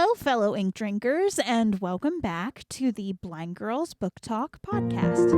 Hello, fellow ink drinkers, and welcome back to the Blind Girls Book Talk podcast.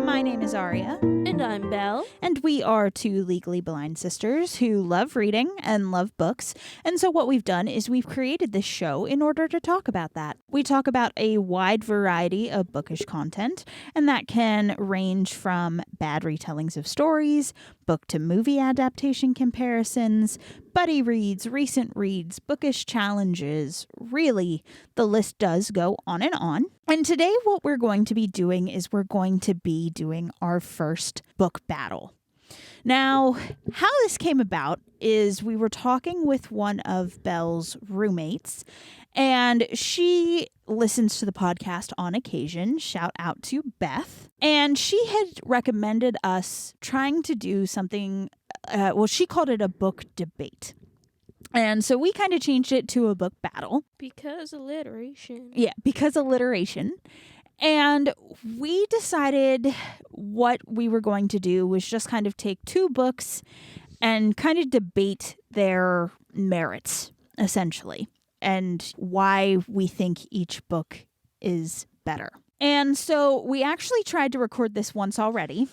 My name is Aria. And I'm Belle. And we are two legally blind sisters who love reading and love books. And so what we've done is we've created this show in order to talk about that. We talk about a wide variety of bookish content, and that can range from bad retellings of stories, book to movie adaptation comparisons, buddy reads, recent reads, bookish challenges. Really, the list does go on and on. And today what we're going to be doing is we're going to be doing our first book battle. Now, how this came about is we were talking with one of Belle's roommates, and she listens to the podcast on occasion. Shout out to Beth. And she had recommended us trying to do something, she called it a book debate. And so we kind of changed it to a book battle. Because alliteration. Yeah, because alliteration. And we decided what we were going to do was just kind of take two books and kind of debate their merits, essentially, and why we think each book is better. And so we actually tried to record this once already.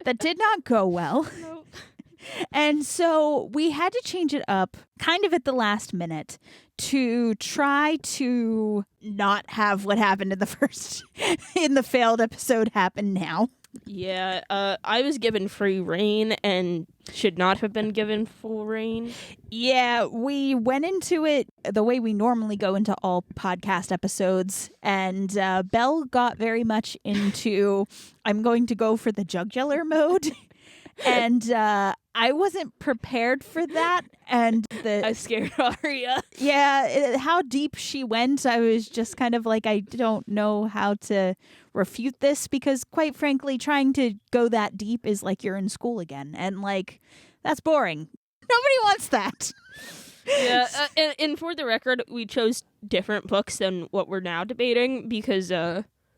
That did not go well. Nope. And so we had to change it up kind of at the last minute to try to not have what happened in the failed episode happen now. Yeah, I was given free reign and should not have been given full reign. Yeah, we went into it the way we normally go into all podcast episodes, and Belle got very much into, I'm going to go for the jugular mode. And I wasn't prepared for that. And I scared Aria. Yeah, how deep she went, I was just kind of like, I don't know how to refute this, because quite frankly, trying to go that deep is like you're in school again. And like, that's boring. Nobody wants that. Yeah, and for the record, we chose different books than what we're now debating because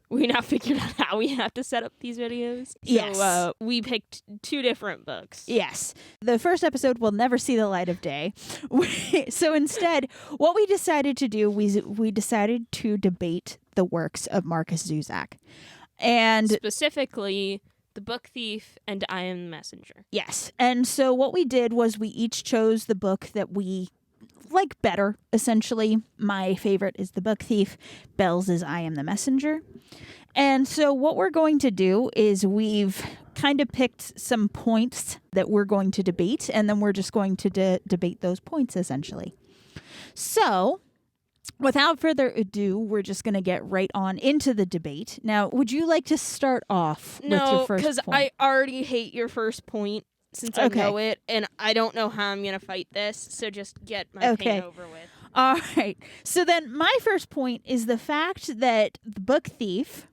we now figured out how we have to set up these videos. So, yes. We picked two different books. Yes. The first episode will never see the light of day. So instead, what we decided to do, we decided to debate the works of Markus Zusak. And specifically, The Book Thief and I Am the Messenger. Yes. And so what we did was we each chose the book that we like better, essentially. My favorite is The Book Thief. Belle's is I Am the Messenger. And so what we're going to do is we've kind of picked some points that we're going to debate, and then we're just going to debate those points, essentially. So without further ado, we're just going to get right on into the debate. Now, would you like to start off with your first point? No, because I already hate your first point. Since I know it, and I don't know how I'm going to fight this, so just get my pain over with. All right. So then my first point is the fact that The Book Thief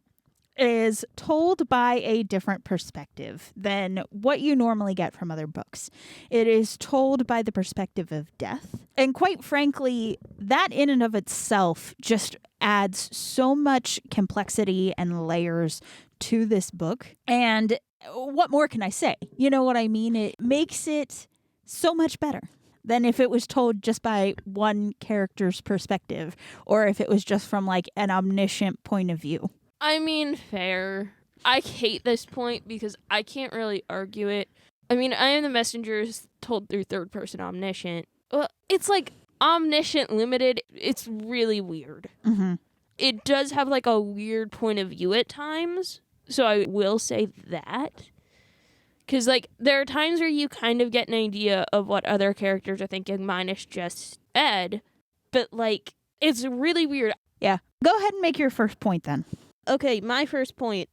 is told by a different perspective than what you normally get from other books. It is told by the perspective of death. And quite frankly, that in and of itself just adds so much complexity and layers to this book. And what more can I say? You know what I mean? It makes it so much better than if it was told just by one character's perspective, or if it was just from like an omniscient point of view. I mean, fair. I hate this point because I can't really argue it. I mean, I Am the Messenger is told through third person omniscient. Well, it's like omniscient limited. It's really weird. Mm-hmm. It does have like a weird point of view at times. So I will say that. Because, like, there are times where you kind of get an idea of what other characters are thinking, minus just Ed. But, like, it's really weird. Yeah. Go ahead and make your first point then. Okay, my first point.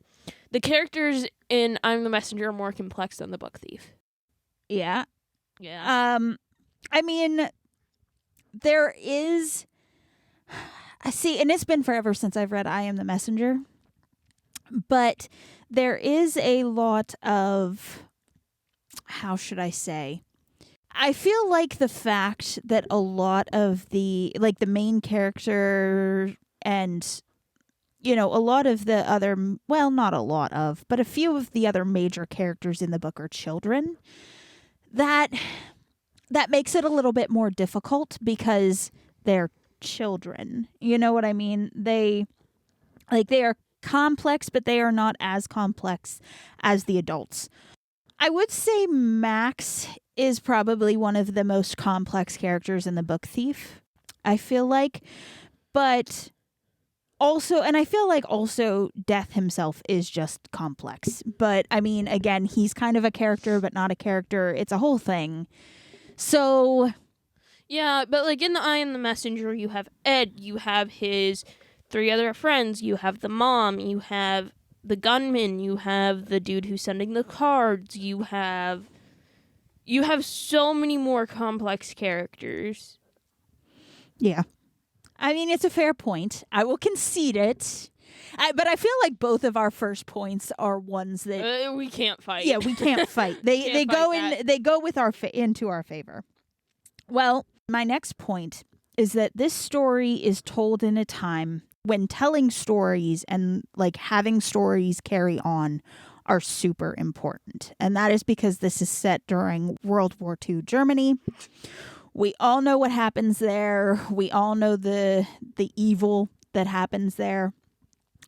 The characters in I'm the Messenger are more complex than The Book Thief. Yeah. Yeah. I mean, there is... See, and it's been forever since I've read I Am the Messenger. But there is a lot of, how should I say? I feel like the fact that a lot of the main character and, a lot of the other, well, not a lot of, but a few of the other major characters in the book are children, that makes it a little bit more difficult because they're children. You know what I mean? They are complex, but they are not as complex as the adults. I would say Max is probably one of the most complex characters in the book Thief, I feel like. But also, and I feel like also Death himself is just complex. But I mean, again, he's kind of a character, but not a character. It's a whole thing. So yeah, but like in The Eye and the Messenger, you have Ed, you have his 3 other friends, you have the mom, you have the gunman, you have the dude who's sending the cards, you have so many more complex characters. yeah. I mean, it's a fair point. I will concede it. But I feel like both of our first points are ones that we can't fight. Yeah, we can't fight. They go with into our favor. Well, my next point is that this story is told in a time when telling stories and like having stories carry on are super important. And that is because this is set during World War II Germany. We all know what happens there. We all know the evil that happens there.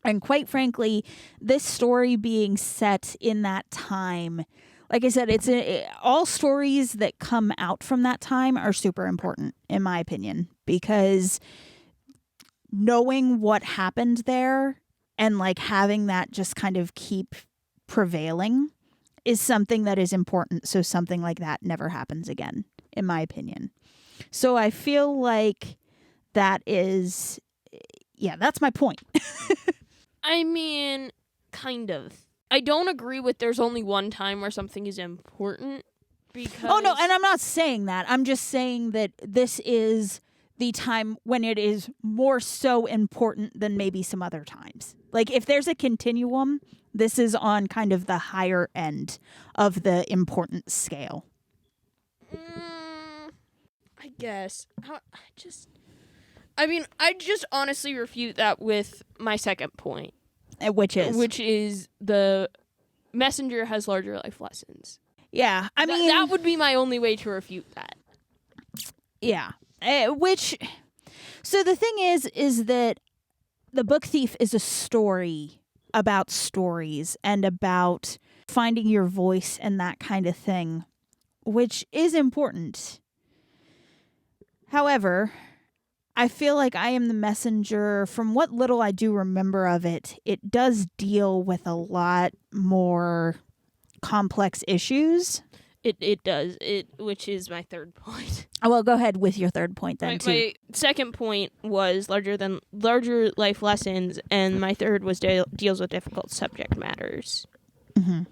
And quite frankly, this story being set in that time, like I said, all stories that come out from that time are super important, in my opinion, because knowing what happened there and like having that just kind of keep prevailing is something that is important. So something like that never happens again, in my opinion. So I feel like that is, that's my point. I mean, kind of. I don't agree with there's only one time where something is important because... Oh, no, and I'm not saying that. I'm just saying that this is the time when it is more so important than maybe some other times. Like, if there's a continuum, this is on kind of the higher end of the important scale. I guess. I just honestly refute that with my second point. Which is the Messenger has larger life lessons. Yeah, I mean... That would be my only way to refute that. Yeah. So the thing is that The Book Thief is a story about stories and about finding your voice and that kind of thing, which is important. However, I feel like I Am the Messenger, from what little I do remember of it, it does deal with a lot more complex issues. It does, which is my third point. Well, go ahead with your third point then, too. My second point was larger life lessons, and my third was deals with difficult subject matters. Mm-hmm.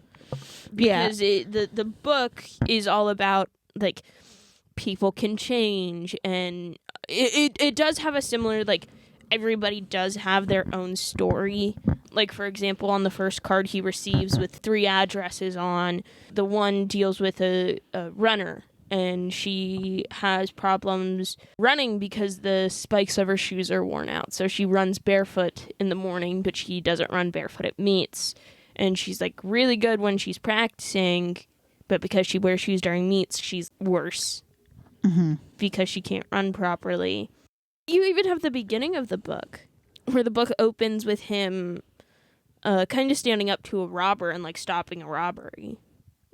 Because the book is all about, like, people can change, and it does have a similar, like, everybody does have their own story. Like, for example, on the first card he receives with 3 addresses on, the one deals with a runner, and she has problems running because the spikes of her shoes are worn out. So she runs barefoot in the morning, but she doesn't run barefoot at meets. And she's, like, really good when she's practicing, but because she wears shoes during meets, she's worse. Mm-hmm. Because she can't run properly. You even have the beginning of the book, where the book opens with him kind of standing up to a robber and, like, stopping a robbery.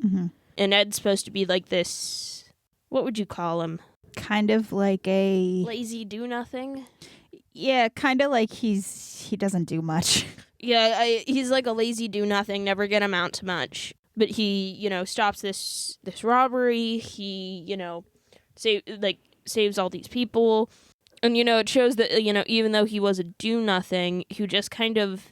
Mm-hmm. And Ed's supposed to be, like, this... What would you call him? Kind of like a... Lazy do-nothing? Yeah, kind of like he doesn't do much. Yeah, he's like a lazy do-nothing, never gonna amount to much. But he, stops this robbery. He, saves all these people. And, it shows that, even though he was a do-nothing, who just kind of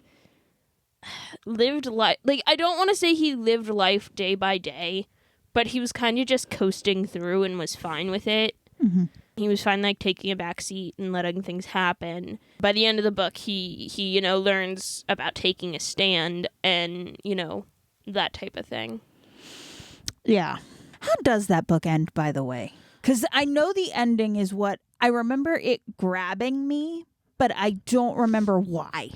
lived life... Like, I don't want to say he lived life day by day, but he was kind of just coasting through and was fine with it. Mm-hmm. He was fine, like, taking a back seat and letting things happen. By the end of the book, he learns about taking a stand and, that type of thing. Yeah. How does that book end, by the way? Because I know the ending is what I remember it grabbing me, but I don't remember why.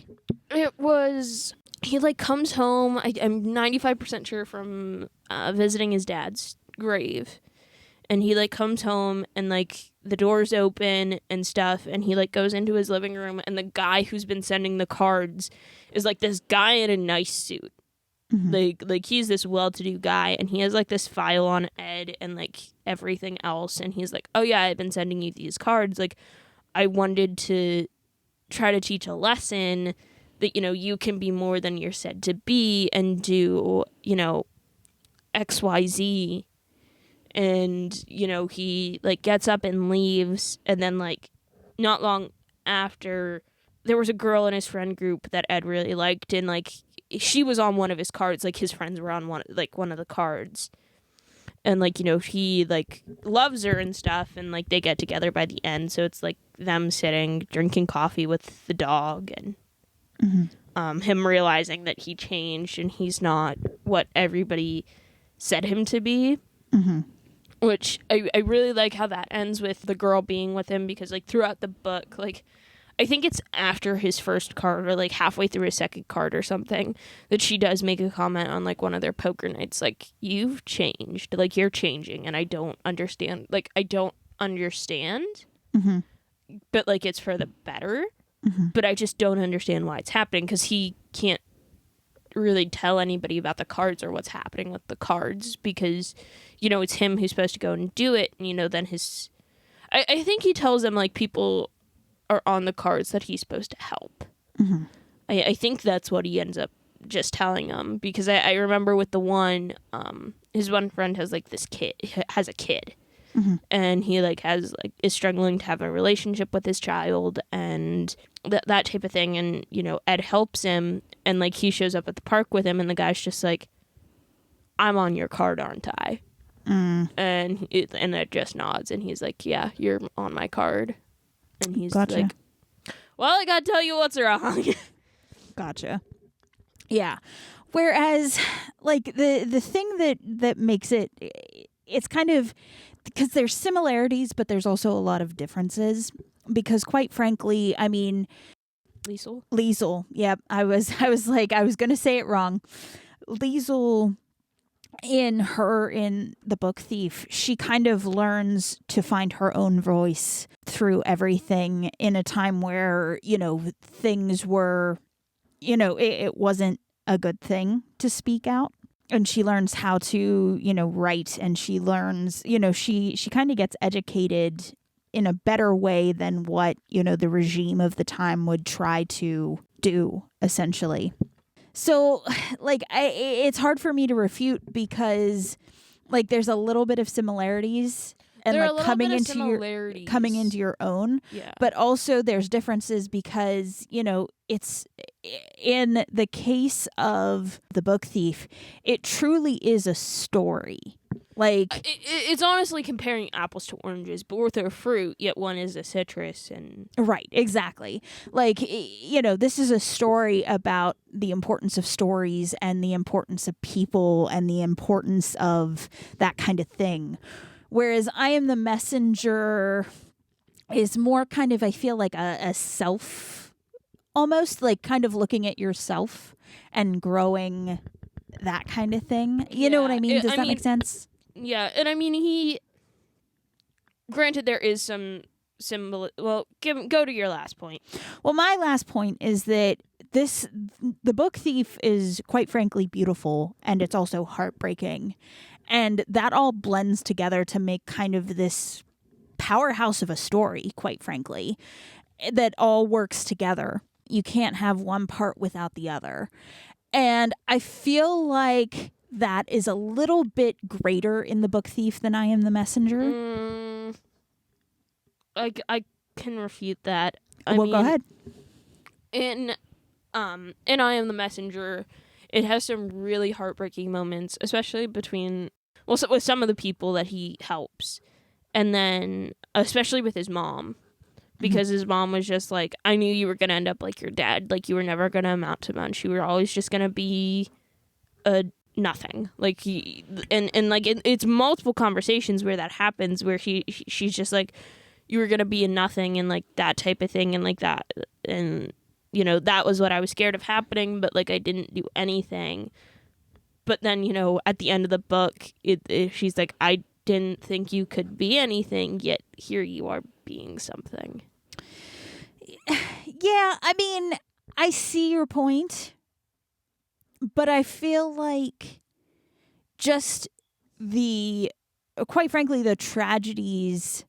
It was, he like comes home. I'm 95% sure from visiting his dad's grave. And he like comes home and like the door's open and stuff. And he like goes into his living room. And the guy who's been sending the cards is like this guy in a nice suit. Like he's this well-to-do guy, and he has like this file on Ed and like everything else, and he's like, oh yeah, I've been sending you these cards, like I wanted to try to teach a lesson that, you know, you can be more than you're said to be and do, you know, XYZ. And, you know, he like gets up and leaves, and then like not long after, there was a girl in his friend group that Ed really liked, and like she was on one of his cards, like his friends were on one of the cards, and like, you know, he like loves her and stuff, and like they get together by the end, so it's like them sitting drinking coffee with the dog, and him realizing that he changed and he's not what everybody said him to be, which I really like how that ends with the girl being with him, because like throughout the book, like I think it's after his first card or like halfway through his second card or something that she does make a comment on like one of their poker nights, like, you've changed, like you're changing, and I don't understand, like I don't understand, but like it's for the better, but I just don't understand why it's happening, because he can't really tell anybody about the cards or what's happening with the cards, because, you know, it's him who's supposed to go and do it, and, you know, then I think he tells them like people are on the cards that he's supposed to help. I think that's what he ends up just telling them, because I remember with the one, his one friend has like this kid, has a kid, and he like is struggling to have a relationship with his child and that type of thing, and, you know, Ed helps him, and like he shows up at the park with him, and the guy's just like, I'm on your card, aren't I? And Ed just nods, and he's like, yeah, you're on my card. And he's like, well, I gotta tell you what's wrong. Gotcha. Yeah. Whereas, like, the thing that makes it's kind of, because there's similarities, but there's also a lot of differences. Because quite frankly, I mean, Liesel. Yeah, I was going to say it wrong. Liesel, in the book Thief, she kind of learns to find her own voice through everything in a time where, you know, things were, you know, it wasn't a good thing to speak out. And she learns how to, you know, write, and she learns, you know, she kind of gets educated in a better way than what, you know, the regime of the time would try to do, essentially. So, like, it's hard for me to refute, because, like, there's a little bit of similarities, and like coming into your own. Yeah. But also there's differences, because, you know, it's in the case of the book Thief, it truly is a story. Like, it's honestly comparing apples to oranges. Both are fruit, yet one is a citrus. And right, exactly. Like, you know, this is a story about the importance of stories and the importance of people and the importance of that kind of thing. Whereas I Am the Messenger is more kind of, I feel like a self, almost like kind of looking at yourself and growing, that kind of thing. You know what I mean? Does that make sense? Yeah, and I mean, granted, there is some symbol. Well, go to your last point. Well, my last point is that the book Thief is, quite frankly, beautiful, and it's also heartbreaking. And that all blends together to make kind of this powerhouse of a story, quite frankly, that all works together. You can't have one part without the other. And I feel like that is a little bit greater in the book Thief than I Am the Messenger. I can refute that. Go ahead. In I Am the Messenger, it has some really heartbreaking moments, especially with some of the people that he helps. And then, especially with his mom, because his mom was just like, I knew you were going to end up like your dad. Like, you were never going to amount to much. You were always just going to be a nothing. Like and like it's multiple conversations where that happens, where she's just like, you were gonna be a nothing, and like that type of thing, and like that, and you know, that was what I was scared of happening, but like I didn't do anything. But then, you know, at the end of the book, she's like, I didn't think you could be anything, yet here you are being something. Yeah, I mean, I see your point, but I feel like just quite frankly, the tragedies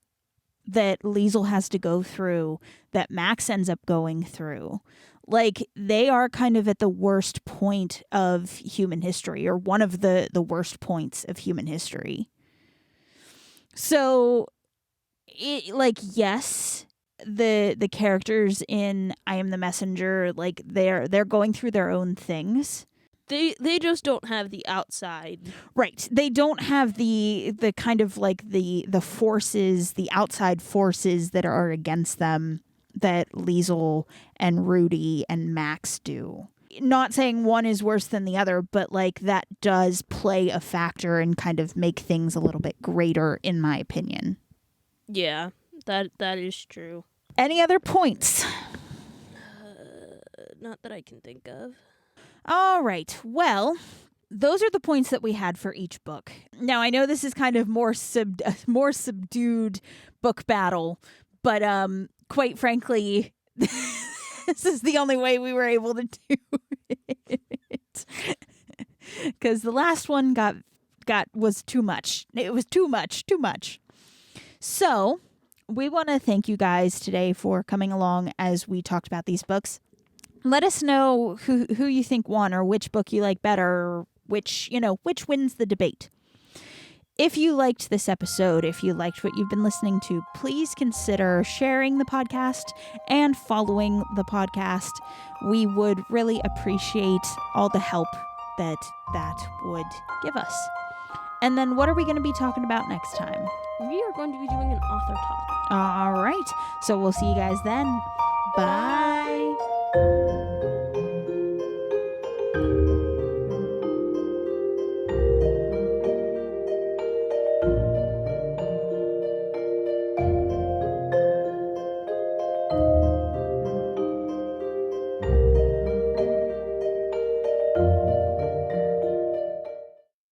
that Liesel has to go through, that Max ends up going through, like, they are kind of at the worst point of human history, or one of the worst points of human history. So, yes, the characters in I Am the Messenger, like, they're going through their own things. They just don't have the outside. Right. They don't have the kind of like the forces, the outside forces that are against them that Liesel and Rudy and Max do. Not saying one is worse than the other, but like that does play a factor and kind of make things a little bit greater, in my opinion. Yeah, that is true. Any other points? Not that I can think of. All right. Well, those are the points that we had for each book. Now, I know this is kind of more subdued book battle, but quite frankly, this is the only way we were able to do it. Because the last one was too much. It was too much. So, we want to thank you guys today for coming along as we talked about these books. Let us know who you think won, or which book you like better, or which wins the debate. If you liked this episode, if you liked what you've been listening to, please consider sharing the podcast and following the podcast. We would really appreciate all the help that would give us. And then what are we going to be talking about next time? We are going to be doing an author talk. All right. So we'll see you guys then. Bye.